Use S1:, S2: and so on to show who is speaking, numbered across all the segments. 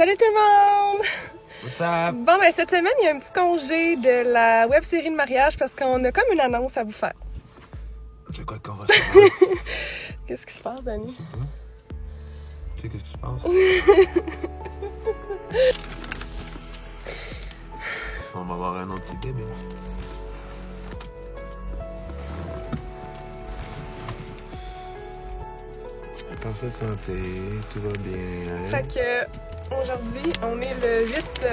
S1: Salut tout le monde!
S2: What's up?
S1: Bon, ben cette semaine, il y a un petit congé de la web-série de mariage parce qu'on a comme une annonce à vous faire.
S2: C'est quoi qu'on va faire?
S1: Qu'est-ce qui se passe, Dani?
S2: Je sais pas. Tu sais qu'est-ce qui se passe? On va avoir un autre petit bébé. Parfaite santé, tout va bien.
S1: Fait que aujourd'hui, on est le 8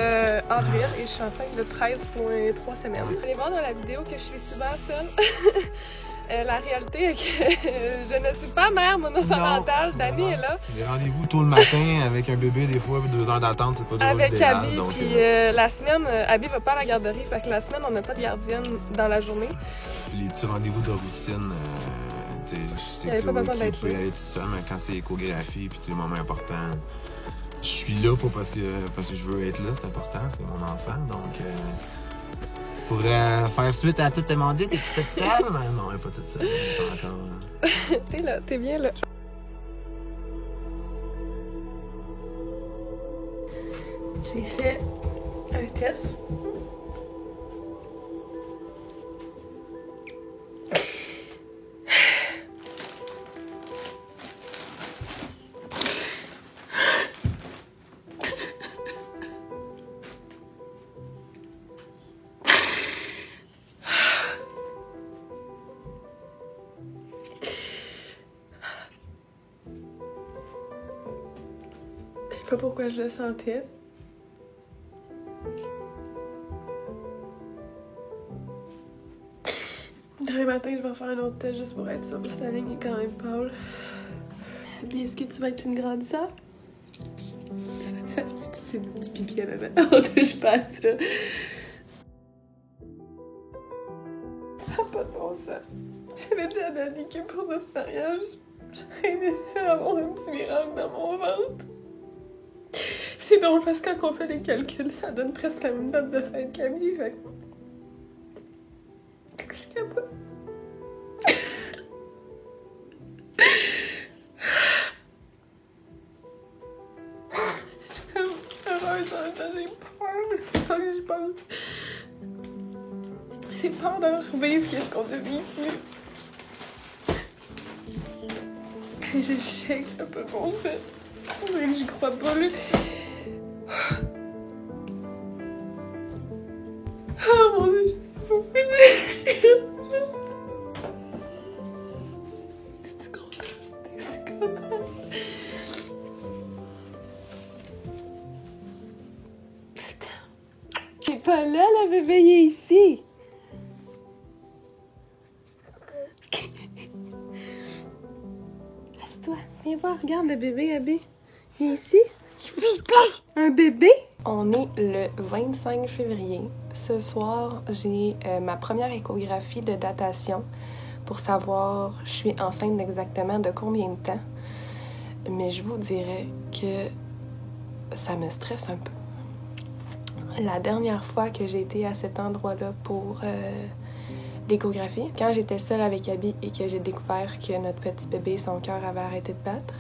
S1: avril et je suis enceinte de 13,3 semaines. Vous allez voir dans la vidéo que je suis souvent seule. La réalité est que je ne suis pas mère monoparentale. Dani est là.
S2: J'ai rendez-vous tôt le matin avec un bébé, des fois 2 heures d'attente, c'est pas toujours
S1: avec
S2: idéal.
S1: Abby,
S2: Donc,
S1: puis la semaine, Abby va pas à la garderie, fait que la semaine, on n'a pas de gardienne dans la journée.
S2: les petits rendez-vous de routine, tu sais, je sais que
S1: pas besoin
S2: tu
S1: d'être
S2: peux y
S1: là.
S2: aller tout seul, mais quand c'est échographie puis tous les moments importants, je suis là pas parce que je veux être là, c'est important, c'est mon enfant, donc pour faire suite à tout mon Dieu, t'es-tu toute seule? Mais non, elle est pas toute seule, elle est pas encore.
S1: T'es là, t'es bien là. J'ai fait un test. Je sais pas pourquoi je le sentais. Demain matin, je vais faire un autre test juste pour être sûre, parce que la ligne est quand même pâle. Puis est-ce que tu vas être une grande sœur? C'est du pipi à maman. On touche pas à ça. Ça n'a pas de bon sens. J'avais dit à Dani que pour notre mariage, j'aurais aimé ça avoir un petit miracle dans mon ventre. C'est drôle parce que quand on fait les calculs, ça donne presque la même date de fête qu'Abby. Fait que je capote. Je suis comme heureuse en même temps, j'ai peur. Quand je pense. J'ai peur de revivre qu'est-ce qu'on a vécu. Je shake un peu mon fait. On dirait que j'y crois pas, là. Oh mon Dieu, je suis T'es-tu contente? T'es-tu contente? T'es pas là, la bébé, il est ici. Assieds-toi, viens voir, regarde le bébé, Abby. Il est ici. Un bébé? On est le 25 février. Ce soir, j'ai ma première échographie de datation pour savoir je suis enceinte exactement de combien de temps. Mais je vous dirais que ça me stresse un peu. La dernière fois que j'ai été à cet endroit-là pour l'échographie, quand j'étais seule avec Abby et que j'ai découvert que notre petit bébé, son cœur avait arrêté de battre,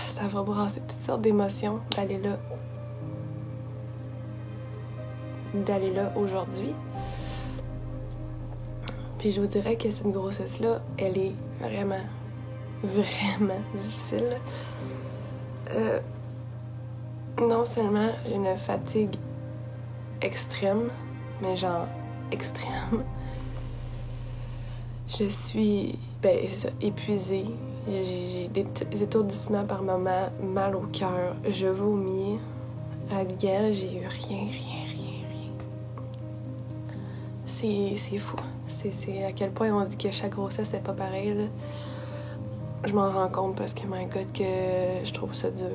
S1: ça va brasser toutes sortes d'émotions d'aller là aujourd'hui. Puis je vous dirais que cette grossesse-là, elle est vraiment, vraiment difficile. Non seulement j'ai une fatigue extrême, mais genre extrême. Je suis, épuisée. J'ai des étourdissements par moments, mal au cœur, je vomis. À Miguel, j'ai eu rien. C'est fou. C'est à quel point on dit que chaque grossesse c'est pas pareil, là. Je m'en rends compte parce que, my God, que je trouve ça dur.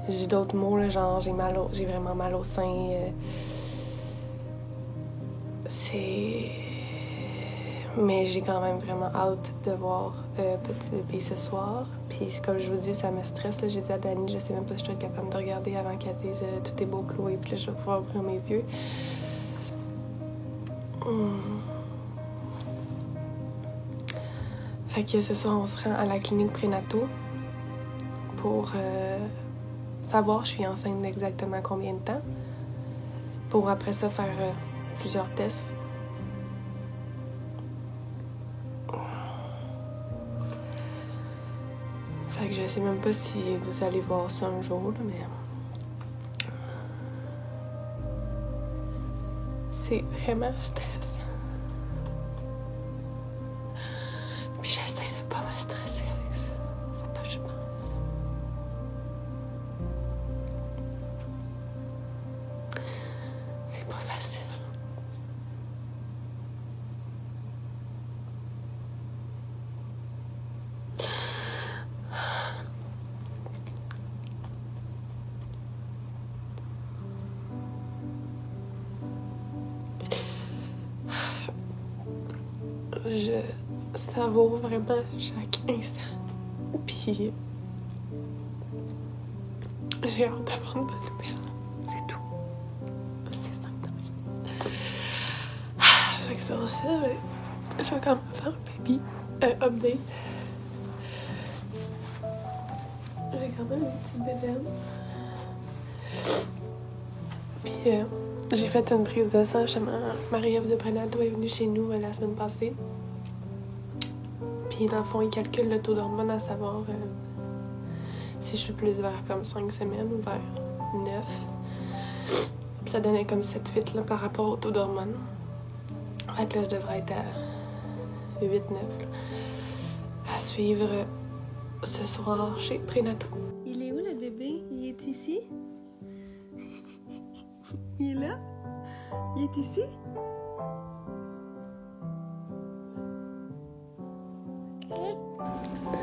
S1: J'ai d'autres mots, là, genre j'ai vraiment mal au sein. Mais j'ai quand même vraiment hâte de voir petit bébé ce soir. Puis comme je vous dis, ça me stresse. Là. J'ai dit à Dani, je sais même pas si je vais être capable de regarder avant qu'elle dise tout est beau, Chloé. Puis là, je vais pouvoir ouvrir mes yeux. Fait que ce soir, on se rend à la clinique prénato pour savoir je suis enceinte d'exactement combien de temps. Pour après ça faire plusieurs tests. Fait que je sais même pas si vous allez voir ça un jour, là, mais... C'est vraiment stressant. Puis j'essaie de pas me stresser avec ça. Faut pas que je pense. C'est pas facile. Je savoure vraiment chaque instant. Puis j'ai hâte d'avoir une bonne nouvelle. C'est tout. C'est simple. Fait que sur ça, je vais quand même faire un baby update. J'ai quand même une petite bédaine. Puis j'ai fait une prise de sang justement. Marie-Ève de Prénato est venue chez nous la semaine passée. Puis dans le fond, il calcule le taux d'hormones à savoir si je suis plus vers comme 5 semaines ou vers 9. Puis ça donnait comme 7-8 là, par rapport au taux d'hormones. Fait que là, je devrais être à 8-9. À suivre ce soir chez Prénato. Il est où le bébé? Il est ici? Il est là? Il est ici?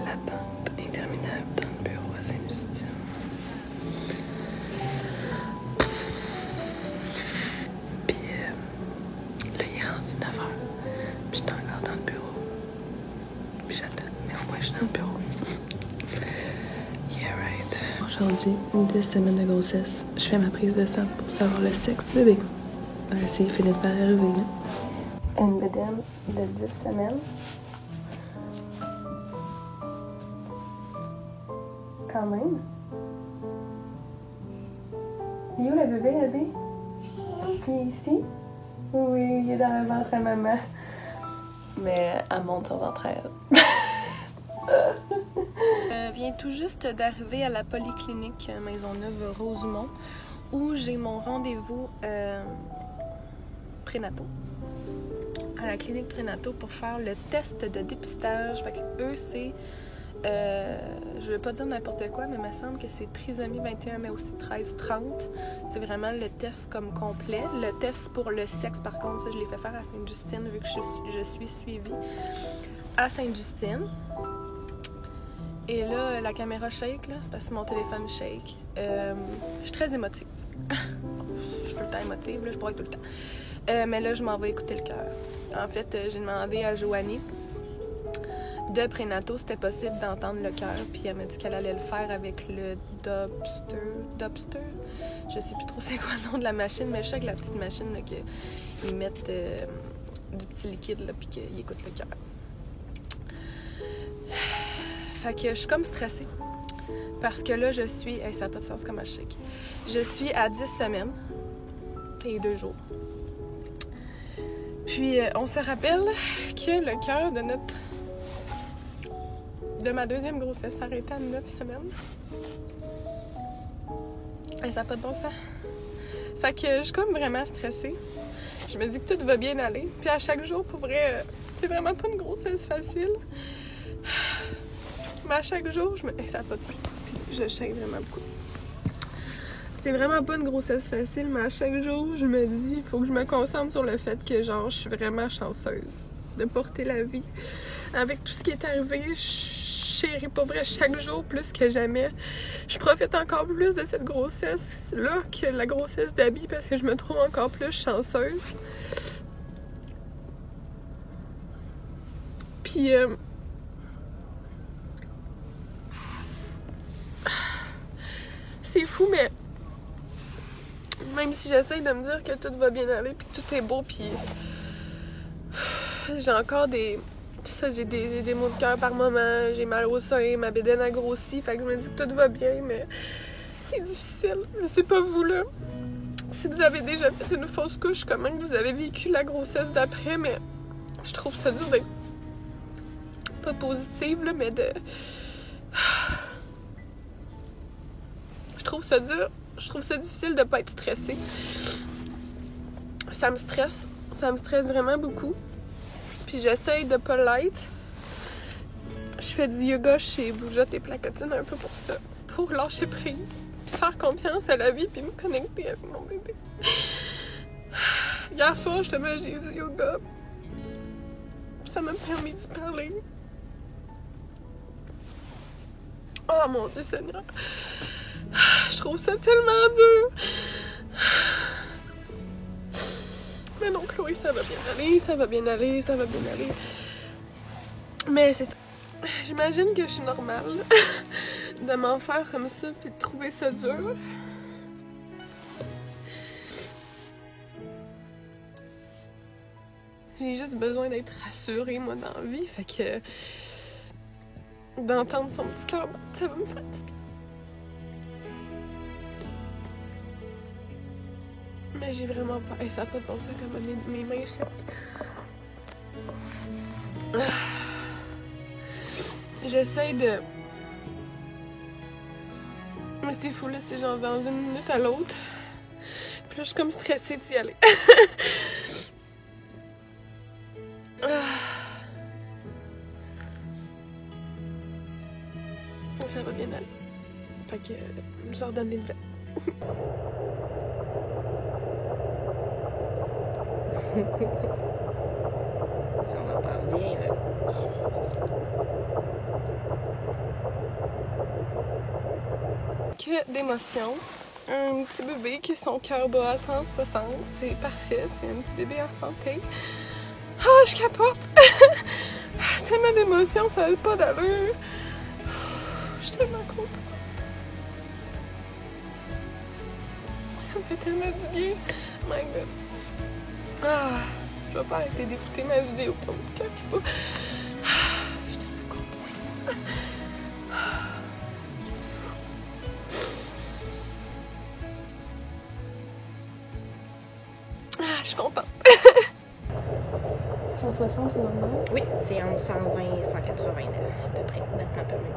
S1: L'attente interminable dans le bureau à Sainte-Justine. Puis là, il est rendu 9h. Puis j'étais encore dans le bureau. Puis j'attends. Mais au moins, je suis dans le bureau. Yeah, right. Aujourd'hui, 10 semaines de grossesse. Je fais ma prise de sang pour savoir le sexe du bébé. S'ils finissent par arriver, là. Une bédaine de 10 semaines. Quand même. Il est où le bébé, Abby? Il est ici? Oui, il est dans le ventre à maman. Mais elle monte son ventre à elle. Vient tout juste d'arriver à la polyclinique Maisonneuve-Rosemont où j'ai mon rendez-vous prénato. À la clinique prénato pour faire le test de dépistage. Fait que eux, c'est... je vais pas dire n'importe quoi, mais il me semble que c'est trisomie 21, mais aussi 13-30. C'est vraiment le test comme complet. Le test pour le sexe, par contre, ça, je l'ai fait faire à Sainte-Justine, vu que je suis suivie à Sainte-Justine. Et là, la caméra shake, là, c'est parce que mon téléphone shake. Je suis très émotive. Je suis tout le temps émotive, là, je broye tout le temps. Mais là, je m'en vais écouter le cœur. En fait, j'ai demandé à Joanie de prénato, c'était possible d'entendre le cœur, puis elle m'a dit qu'elle allait le faire avec le Dobster. Je sais plus trop c'est quoi le nom de la machine, mais je sais que la petite machine là, qu'ils mettent du petit liquide, là, puis qu'ils écoutent le cœur. Fait que je suis comme stressée, parce que là, je suis... Hey, ça n'a pas de sens comme je sais. Je suis à 10 semaines et 2 jours. Puis, on se rappelle que le cœur de ma deuxième grossesse s'arrêtait à 9 semaines. Et ça n'a pas de bon sens. Fait que je suis comme vraiment stressée. Je me dis que tout va bien aller. Puis à chaque jour, pour vrai, c'est vraiment pas une grossesse facile. Mais à chaque jour, ça n'a pas de sens. Excusez, je shake vraiment beaucoup. C'est vraiment pas une grossesse facile, mais à chaque jour, je me dis, il faut que je me concentre sur le fait que, genre, je suis vraiment chanceuse de porter la vie. Avec tout ce qui est arrivé, je chéris pour vrai chaque jour plus que jamais. Je profite encore plus de cette grossesse-là que la grossesse d'Abby parce que je me trouve encore plus chanceuse. Puis, c'est fou, mais même si j'essaie de me dire que tout va bien aller, puis que tout est beau, puis j'ai encore des Ça, j'ai des maux de cœur par moment, j'ai mal au sein, ma bédaine a grossi, fait que je me dis que tout va bien, mais c'est difficile. Je sais pas vous, là, si vous avez déjà fait une fausse couche, comment vous avez vécu la grossesse d'après, mais je trouve ça dur d'être pas positive, là, mais de... Je trouve ça dur, je trouve ça difficile de pas être stressée. Ça me stresse vraiment beaucoup. Puis j'essaye de pas l'être. Je fais du yoga chez Bougeotte et Placotine un peu pour ça. Pour lâcher prise. Puis faire confiance à la vie puis me connecter avec mon bébé. Hier soir, justement, j'ai eu du yoga. Ça m'a permis de parler. Oh mon Dieu Seigneur. Je trouve ça tellement dur. Mais non, Chloé, ça va bien aller, ça va bien aller, ça va bien aller. Mais c'est ça. J'imagine que je suis normale de m'en faire comme ça puis de trouver ça dur. J'ai juste besoin d'être rassurée, moi, dans la vie. Fait que d'entendre son petit cœur, ça va me faire du bien. Mais j'ai vraiment peur. Et ça n'a pas de bon sens comme mes mains sèches. J'essaie de... Mais c'est fou là, c'est genre dans une minute à l'autre. Puis là, je suis comme stressée d'y aller. Ça va bien aller. Fait que je leur donne des nouvelles.
S3: On entend bien, là.
S1: Que d'émotions. Un petit bébé qui son cœur bat à 160. C'est parfait. C'est un petit bébé en santé. Ah, je capote! Tellement d'émotions, ça n'a pas d'allure. Je suis tellement contente. Ça me fait tellement du bien. Oh my God. Ah, je vais pas arrêter d'écouter ma vidéo pour son petit cœur qui bat. Je suis tellement contente. C'est fou. Ah, je suis contente. 160, c'est normal?
S3: Oui, c'est entre 120 et 180 à peu près, battements par minute.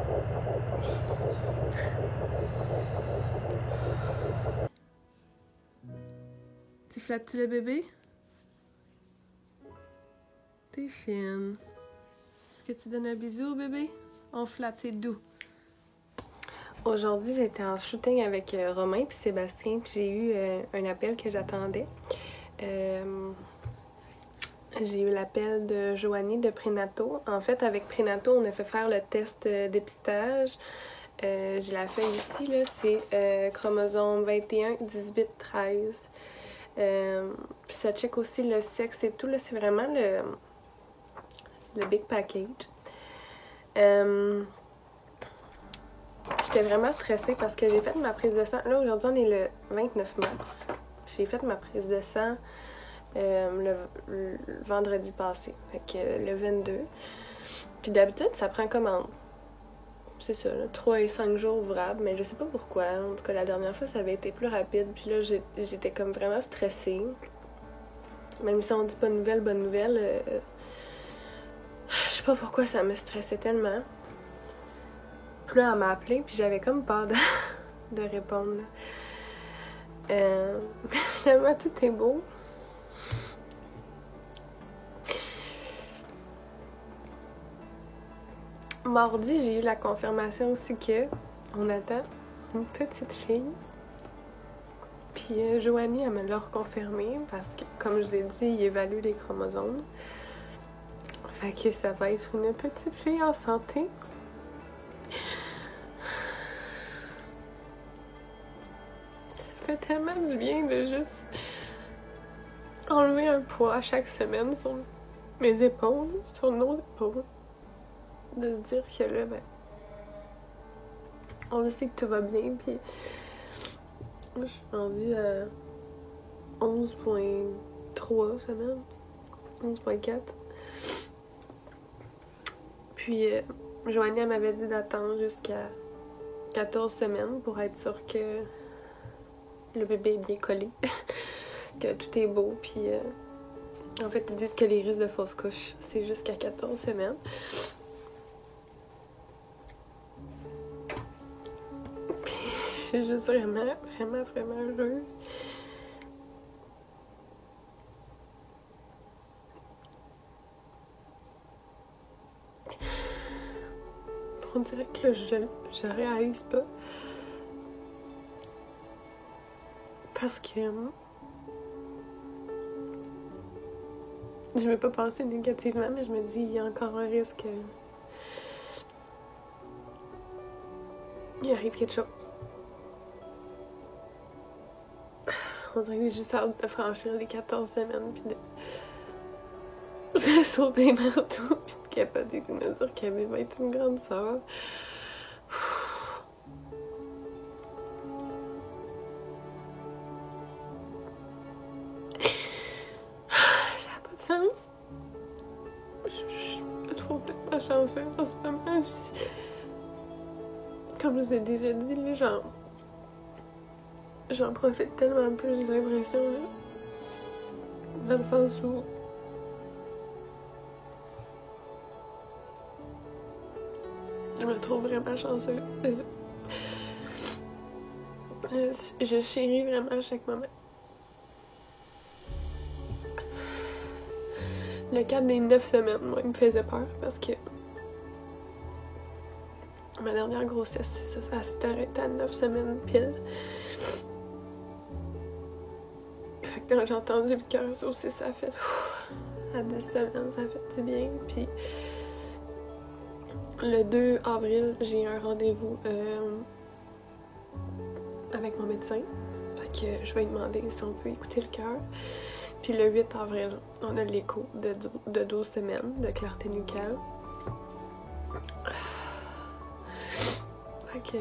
S1: Tu flattes-tu le bébé? T'es fine. Est-ce que tu donnes un bisou au bébé? On flatte, c'est doux. Aujourd'hui, j'étais en shooting avec Romain puis Sébastien, puis j'ai eu un appel que j'attendais. J'ai eu l'appel de Joanie de Prénato. En fait, avec Prénato, on a fait faire le test d'épistage. J'ai la feuille ici, là, c'est chromosome 21, 18, 13. Puis ça check aussi le sexe et tout, là, c'est vraiment le big package. J'étais vraiment stressée parce que j'ai fait ma prise de sang. Là, aujourd'hui, on est le 29 mars. J'ai fait ma prise de sang le vendredi passé, fait que le 22. Puis d'habitude, ça prend comme c'est ça, là, 3 et 5 jours ouvrables, mais je sais pas pourquoi. En tout cas, la dernière fois, ça avait été plus rapide. Puis là, j'étais comme vraiment stressée. Même si on dit pas de nouvelles, bonne nouvelle, je sais pas pourquoi ça me stressait tellement. Puis là, elle m'a appelée, puis j'avais comme peur de répondre. Finalement, tout est beau. Mardi, j'ai eu la confirmation aussi que on attend une petite fille. Puis Joanie, elle me l'a reconfirmé parce que, comme je vous ai dit, il évalue les chromosomes. Fait que ça va être une petite fille en santé. Ça fait tellement du bien de juste enlever un poids chaque semaine sur mes épaules, sur nos épaules. De se dire que là, ben, on sait que tout va bien, puis je suis rendue à 11,3 semaines, 11,4. Puis, Joanie, elle m'avait dit d'attendre jusqu'à 14 semaines pour être sûre que le bébé est bien collé, que tout est beau. Puis, en fait, ils disent que les risques de fausse couche, c'est jusqu'à 14 semaines. Puis, je suis juste vraiment heureuse. On dirait que là, je réalise pas. Parce que je veux pas penser négativement, mais je me dis il y a encore un risque qu'il arrive quelque chose. On dirait que j'ai juste hâte de franchir les 14 semaines puis de sauter partout puis de capoter de me dire qu'elle va être une grande sœur. Sens. Je me trouve tellement chanceuse en ce moment. Comme je vous ai déjà dit, les gens, j'en profite tellement plus, j'ai l'impression, là. Dans le sens où je me trouve vraiment chanceuse. Je chéris vraiment chaque moment. Le cas des 9 semaines, moi, il me faisait peur parce que ma dernière grossesse, ça s'est arrêté à 9 semaines pile. Fait que quand j'ai entendu le cœur sauter, ça a fait à 10 semaines, ça a fait du bien. Puis le 2 avril, j'ai un rendez-vous avec mon médecin. Fait que je vais lui demander si on peut écouter le cœur. Puis le 8 avril, on a l'écho de 12 semaines de clarté nucale. Fait que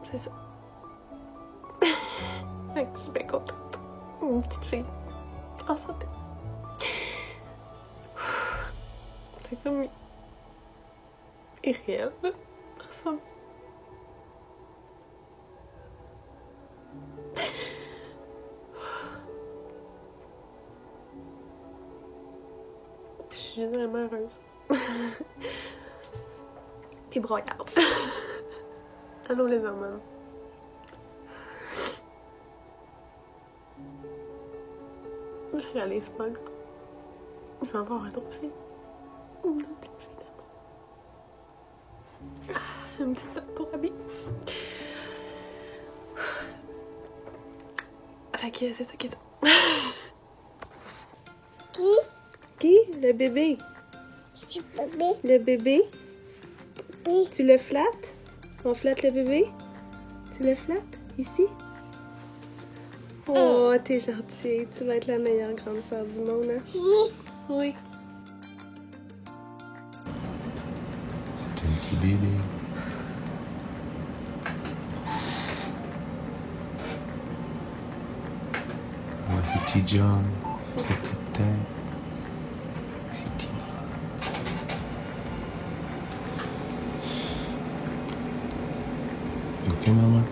S1: c'est ça. Fait que je suis bien contente. Une petite fille en santé. C'est comme irréel en ce moment. Je suis vraiment heureuse. Puis broyarde. Allô les hormones. Je réalise pas encore. Je vais avoir un autre fille. Une petite fille d'amour. Une petite sœur pour Abby. Fait que c'est ça qui est ça. Qui? Le bébé. Le bébé? Oui. Tu le flattes? On flatte le bébé? Tu le flattes? Ici? Oh, t'es gentille. Tu vas être la meilleure grande sœur du monde, hein? Oui.
S2: C'est un petit bébé. Vois ses petits jambes, ses petites têtes. Ok, maman?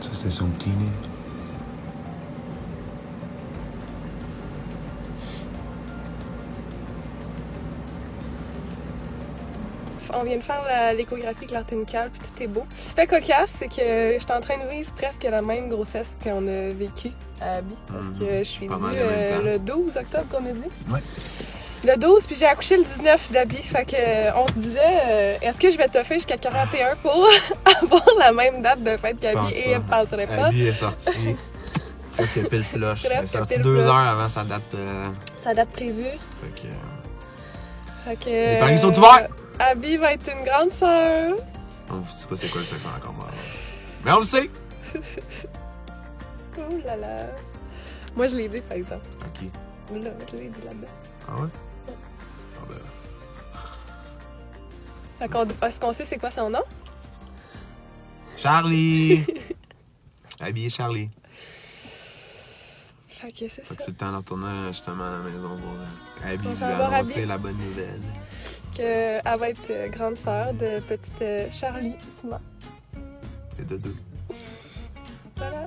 S2: Ça, c'était son petit nez.
S1: On vient de faire l'échographie clarté nucale, puis tout est beau. Ce qui fait cocasse, c'est que je suis en train de vivre presque la même grossesse qu'on a vécue à Abby. Parce que je suis due le 12 octobre, qu'on a dit.
S2: Ouais.
S1: Le 12, puis j'ai accouché le 19 d'Abby. Fait que on se disait, est-ce que je vais toffer jusqu'à 41 pour avoir la même date de fête qu'Abby? Et elle ne penserait pas.
S2: Abby est sortie presque pile flush. Elle est sortie 2 heures avant sa date.
S1: Sa date prévue. Fait que
S2: les paris sont ouverts!
S1: Abby va être une grande sœur.
S2: On ne sait pas c'est quoi le sexe encore mal. Mais on le sait!
S1: Oh là là. Moi, je l'ai dit, par exemple.
S2: Ok.
S1: Là, je l'ai dit là-dedans.
S2: Ah ouais? Ah ben.
S1: Est-ce qu'on sait c'est quoi son nom?
S2: Charlie! Habiller Charlie.
S1: Fait que c'est
S2: Fait
S1: ça.
S2: que c'est le temps de retourner justement à la maison pour Abby
S1: On
S2: lui
S1: s'en va
S2: annoncer
S1: Abby.
S2: la bonne nouvelle.
S1: Qu'elle va être grande sœur de petite Charlie Simon.
S2: Et de deux.
S1: Voilà.